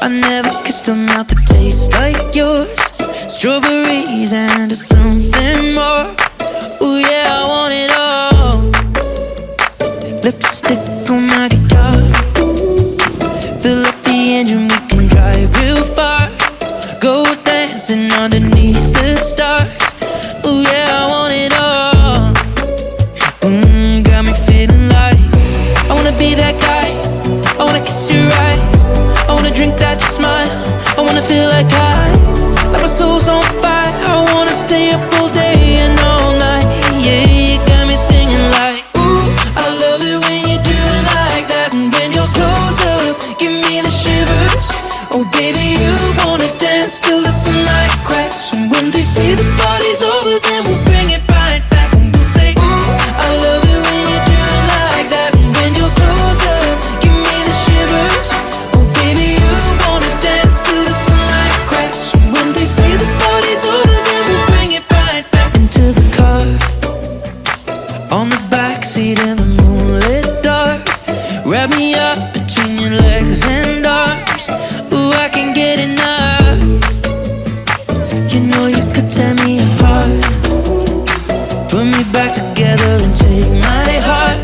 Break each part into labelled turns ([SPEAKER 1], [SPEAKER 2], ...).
[SPEAKER 1] I never kissed a mouth that tastes like yours. Strawberries and something more. Ooh yeah, I want it all. Lipstick on my guitar. Fill up the engine, we can drive real far. Go dancing underneath the stars. Ooh yeah, I want it all. Got me feeling like I wanna be that guy. I wanna kiss your eyes. I wanna drink that smile. I wanna feel like like my soul's on fire. I wanna stay up all day and all night. Yeah, you got me singing like, ooh, I love it when you do it like that. And when you're close up, give me the shivers. Oh baby, you wanna dance till the sunlight cracks. And when they say the party's over, then we'll bring it right back. And we'll say, ooh, I love it when you do it like that. And when you're close up, give me the shivers. Oh baby, you wanna dance till the sunlight cracks. And when they say the party's over, then we'll bring it right back. Into the car, on the backseat in the moonlit dark. Wrap me up between your legs and arms. Ooh, I can't get enough. You know you could tear me apart. Put me back together and take my heart.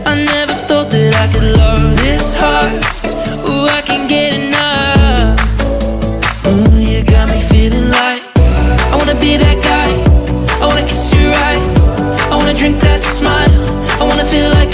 [SPEAKER 1] I never thought that I could love this hard. Ooh, I can't get enough. Ooh, you got me feeling like I wanna be that guy. I wanna kiss your eyes. I wanna drink that smile. I wanna feel like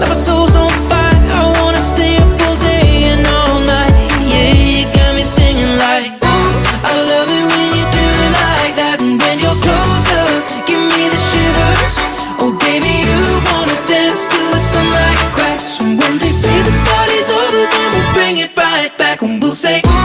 [SPEAKER 1] like my soul's on fire. I wanna stay up all day and all night. Yeah, you got me singing like, ooh, I love it when you do it like that. And when you're close up, give me the shivers. Oh baby, you wanna dance till the sunlight cracks. And when they say the party's over, then we'll bring it right back. And we'll say, ooh,